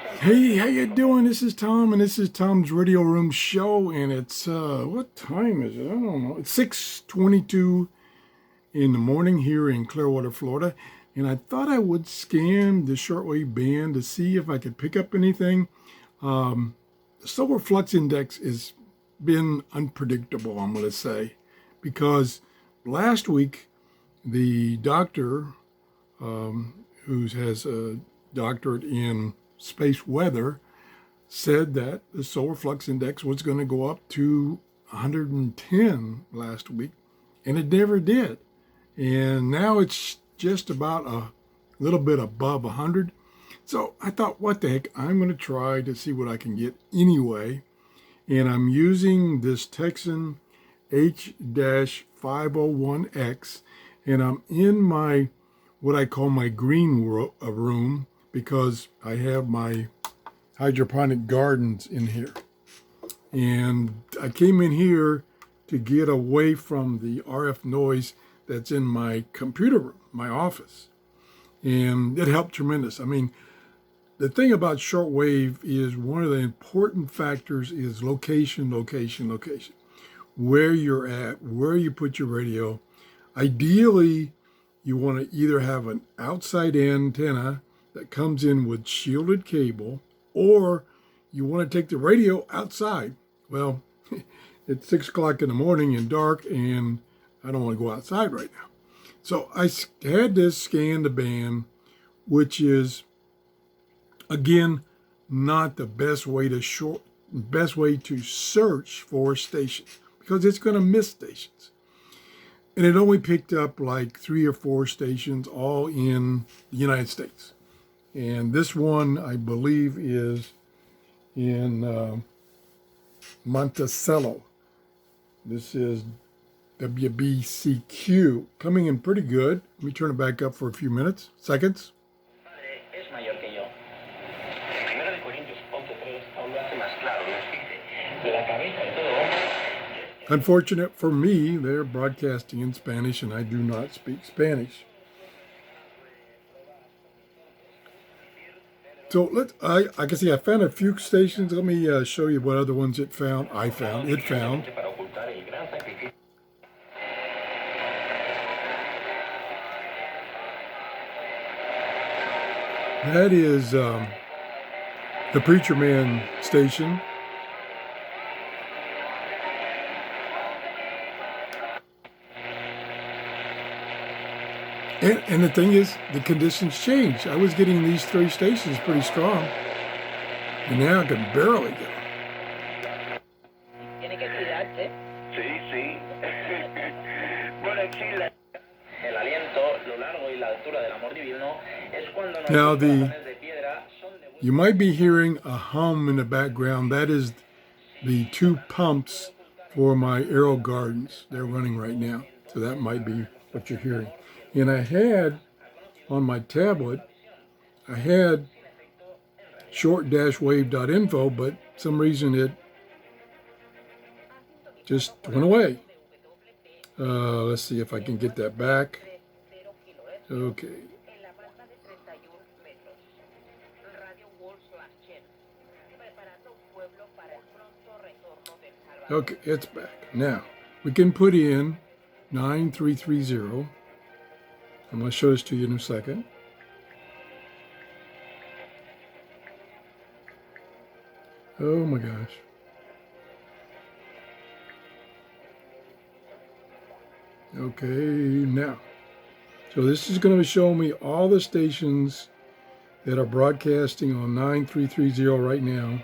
Hey, how you doing? This is Tom, and this is Tom's Radio Room Show, and it's what time is it? I don't know. It's 6:22 in the morning here in Clearwater, Florida, and I thought I would scan the shortwave band to see if I could pick up anything. The solar flux index has been unpredictable, I'm going to say, because last week the doctor, who has a doctorate in space weather, said that the solar flux index was going to go up to 110 last week, and it never did. And now it's just about a little bit above 100. So I thought, what the heck, I'm going to try to see what I can get anyway. And I'm using this Tecsun H-501x, and I'm in my, what I call my green room, because I have my hydroponic gardens in here. And I came in here to get away from the RF noise that's in my computer room, my office. And it helped tremendous. I mean, the thing about shortwave is one of the important factors is location, location, location. Where you're at, where you put your radio. Ideally, you want to either have an outside antenna that comes in with shielded cable, or you want to take the radio outside. Well, it's 6 o'clock in the morning and dark, and I don't want to go outside right now. So I had this scan the band, which is, again, not the best way to search for stations, because it's going to miss stations. And it only picked up like 3 or 4 stations, all in the United States. And this one, I believe, is in Monticello. This is WBCQ, coming in pretty good. Let me turn it back up for a few seconds. Unfortunate for me, they're broadcasting in Spanish, and I do not speak Spanish. So I can see I found a few stations. Let me show you what other ones it found. It found. That is the Preacher Man station. And the thing is, the conditions change. I was getting these 3 stations pretty strong, and now I can barely get them. Now you might be hearing a hum in the background. That is the 2 pumps for my Aero Gardens. They're running right now, so that might be what you're hearing. And I had, on my tablet, I had short-wave.info, but some reason it just went away. Let's see if I can get that back. Okay. Okay, it's back. Now, we can put in 9330. I'm going to show this to you in a second. Oh my gosh. Okay, now. So this is going to show me all the stations that are broadcasting on 9330 right now.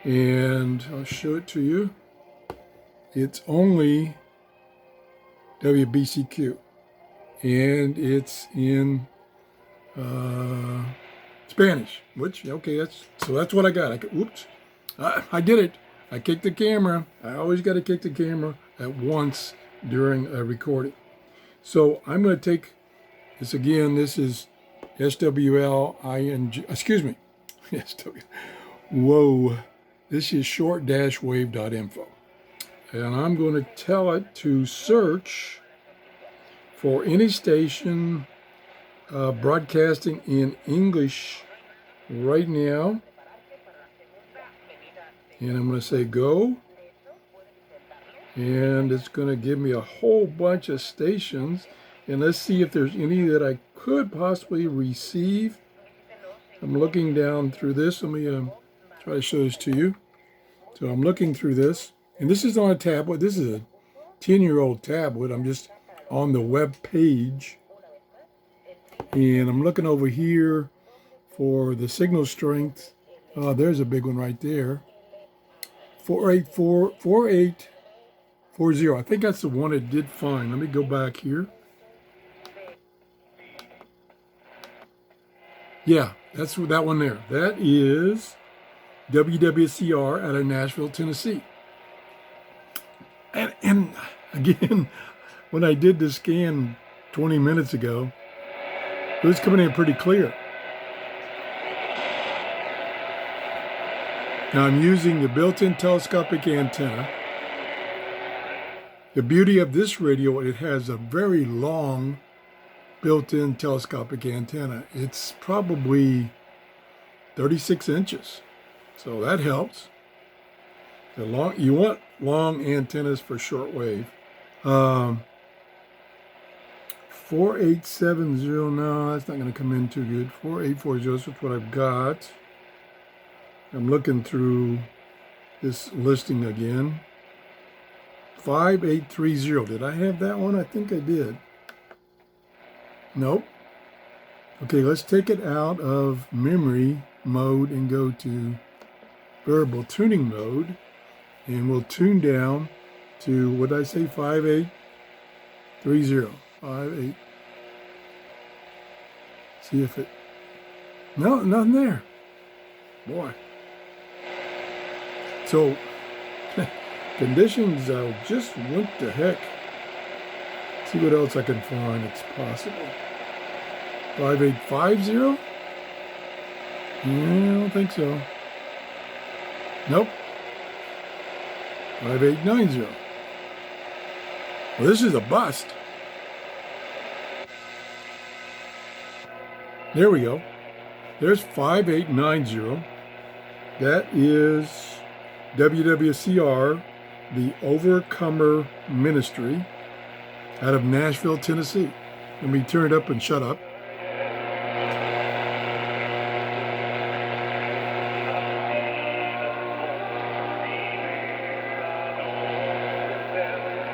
And I'll show it to you. It's only WBCQ. And it's in Spanish, which, okay, that's what I got. Whoops, I did it. I kicked the camera. I always got to kick the camera at once during a recording. So I'm going to take this again. This is SWLING, excuse me, Whoa, this is short-wave.info. And I'm going to tell it to search for any station broadcasting in English right now. And I'm going to say go. And it's going to give me a whole bunch of stations. And let's see if there's any that I could possibly receive. I'm looking down through this. Let me try to show this to you. So I'm looking through this. And this is on a tablet. This is a 10-year-old tablet. I'm just on the web page. And I'm looking over here for the signal strength. There's a big one right there. 4840. I think that's the one it did find. Let me go back here. Yeah, that's that one there. That is WWCR out of Nashville, Tennessee. And again, when I did the scan 20 minutes ago, it was coming in pretty clear. Now I'm using the built-in telescopic antenna. The beauty of this radio, it has a very long built-in telescopic antenna. It's probably 36 inches. So that helps. You want long antennas for shortwave. 4870, no, that's not going to come in too good. 4840 is what I've got. I'm looking through this listing again. 5830. Did I have that one? I think I did. Nope. Okay, let's take it out of memory mode and go to variable tuning mode. And we'll tune down to, what did I say, 5830. 58. See if it, no, nothing there. Boy. So, conditions just went to heck. See what else I can find. It's possible. 5850? Yeah, I don't think so. Nope. 5890. Well, this is a bust. There we go. There's 5890. That is WWCR, the Overcomer Ministry, out of Nashville, Tennessee. Let me turn it up and shut up.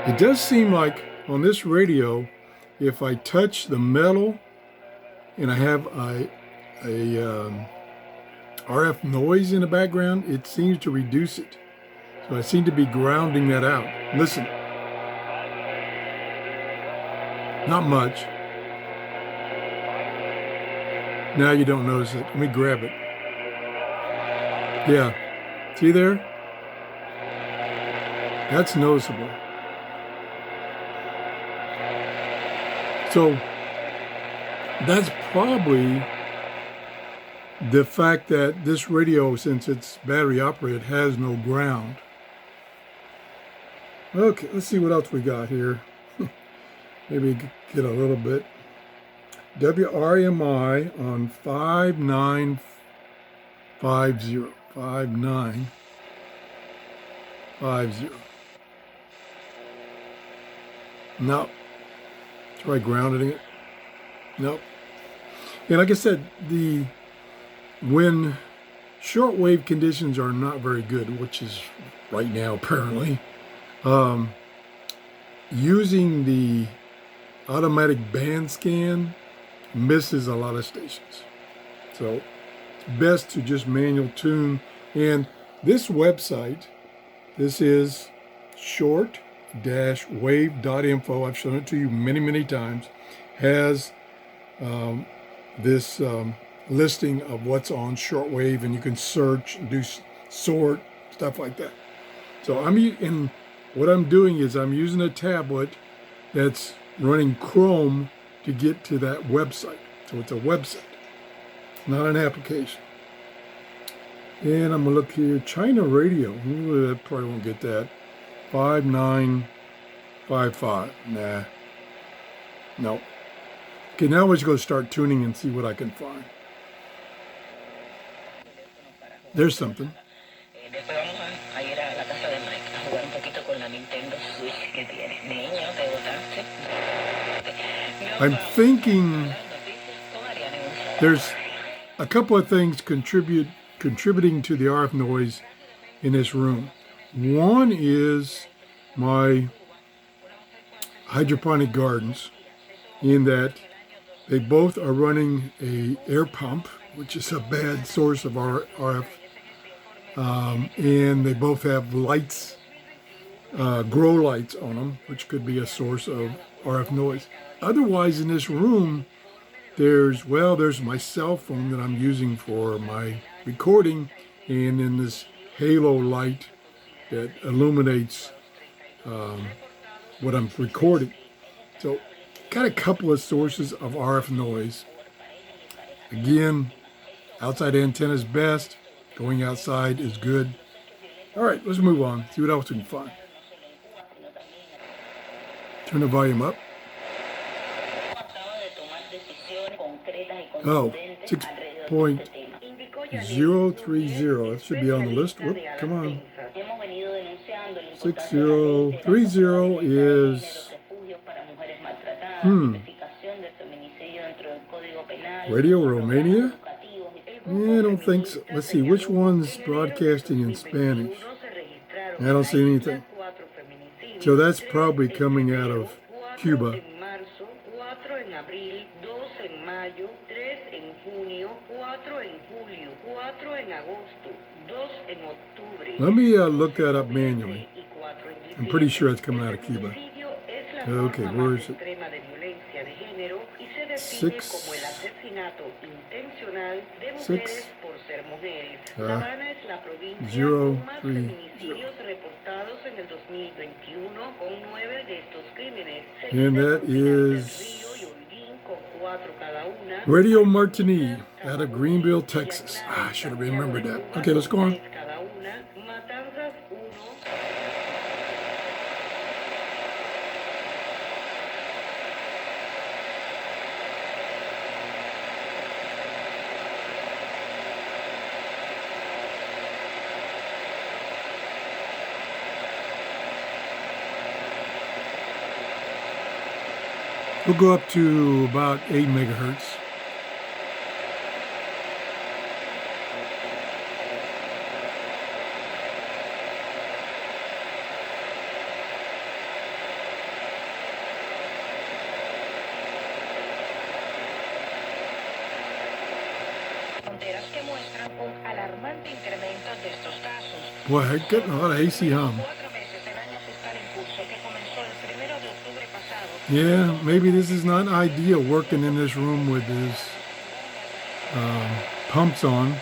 It does seem like on this radio, if I touch the metal and I have a RF noise in the background, it seems to reduce it. So I seem to be grounding that out. Listen. Not much. Now you don't notice it. Let me grab it. Yeah. See there? That's noticeable. So that's probably the fact that this radio, since it's battery operated, has no ground. Okay, let's see what else we got here. Maybe get a little bit. WRMI on 5950. 5950. No. Try grounding it. Nope. And like I said, when shortwave conditions are not very good, which is right now apparently, using the automatic band scan misses a lot of stations. So it's best to just manual tune. And this website, this is short-wave.info. I've shown it to you many, many times. Has this listing of what's on shortwave, and you can search and do sort, stuff like that. So what I'm doing is I'm using a tablet that's running Chrome to get to that website. So it's a website, not an application. And I'm gonna look here, China radio. Ooh, I probably won't get that. 5955. Nah. No. Okay, now we're just gonna start tuning and see what I can find. There's something. I'm thinking there's a couple of things contributing to the RF noise in this room. One is my hydroponic gardens, in that they both are running a air pump, which is a bad source of RF, and they both have lights, grow lights on them, which could be a source of RF noise. Otherwise, in this room, there's my cell phone that I'm using for my recording, and then this halo light that illuminates what I'm recording. So, got a couple of sources of RF noise. Again, outside antenna is best. Going outside is good. All right, let's move on. See what else we can find. Turn the volume up. Oh, 6.030. That should be on the list. Whoop, come on. 6030 is Radio Romania? Yeah, I don't think so. Let's see, which one's broadcasting in Spanish? I don't see anything. So that's probably coming out of Cuba. Let me look that up manually. I'm pretty sure it's coming out of Cuba. Okay, where is it? 6.030. And that is Radio Martini out of Greenville, Texas. I should have remembered that. Okay, let's go on. We'll go up to about 8 megahertz. Boy, I'm getting a lot of AC hum. Yeah, maybe this is not ideal working in this room with these pumps on.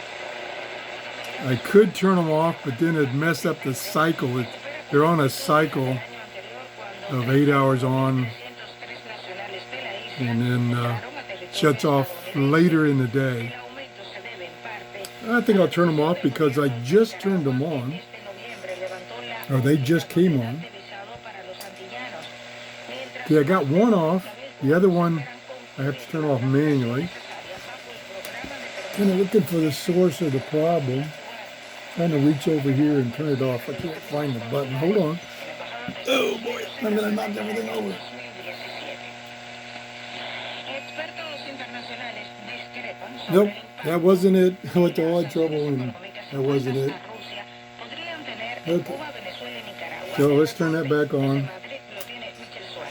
I could turn them off, but then it'd mess up the cycle. They're on a cycle of 8 hours on, and then shuts off later in the day. I think I'll turn them off because I just turned them on, or they just came on. Okay, I got one off. The other one I have to turn off manually. Kind of looking for the source of the problem. Trying to reach over here and turn it off. I can't find the button. Hold on. Oh boy, I'm gonna knock everything over. Nope, that wasn't it. I went to all that trouble and that wasn't it. Okay. So let's turn that back on.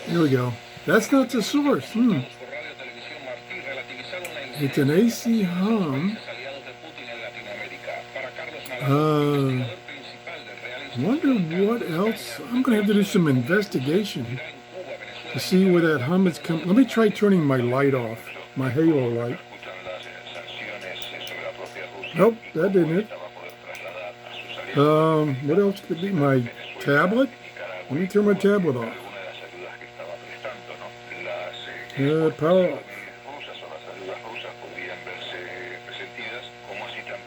Here we go. That's not the source. It's an AC hum. Wonder what else. I'm going to have to do some investigation to see where that hum is coming. Let me try turning my light off, my halo light. Nope, that didn't it. What else could be? My tablet? Let me turn my tablet off. Power off.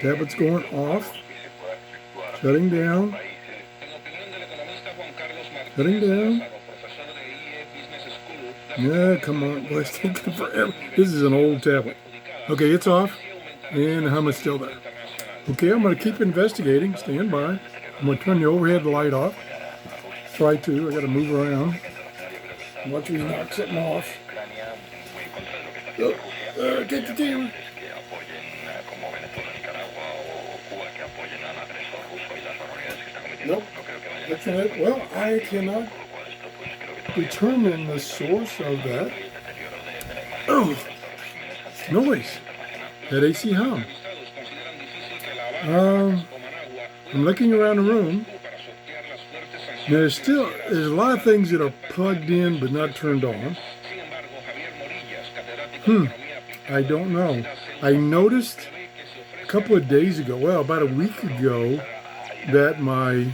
Tablet's going off. Shutting down. Shutting down. Yeah, come on. Boy, it's taking forever. This is an old tablet. Okay, it's off. And the hum is still there. Okay, I'm going to keep investigating. Stand by. I'm going to turn the overhead light off. Try to. I got to move around. Watch me knock something off. Oh, get the camera. Nope. Well, I cannot determine the source of that. Oh, noise. That AC hum. I'm looking around the room. There's a lot of things that are plugged in but not turned on. I don't know. I noticed a couple of days ago, well, about a week ago, that my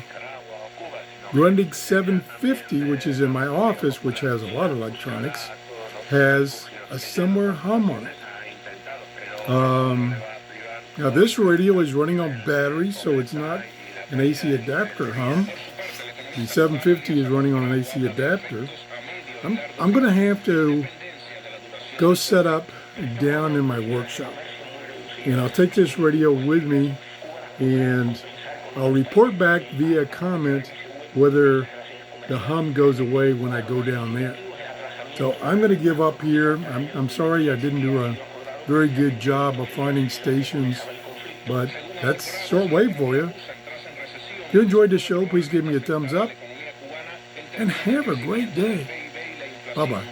Grundig 750, which is in my office, which has a lot of electronics, has a similar hum on it. Now this radio is running on batteries, so it's not an AC adapter hum. The 750 is running on an AC adapter. I'm going to have to go set up down in my workshop. And I'll take this radio with me and I'll report back via comment whether the hum goes away when I go down there. So I'm going to give up here. I'm sorry I didn't do a very good job of finding stations, but that's shortwave for you. If you enjoyed the show, please give me a thumbs up and have a great day. Bye-bye.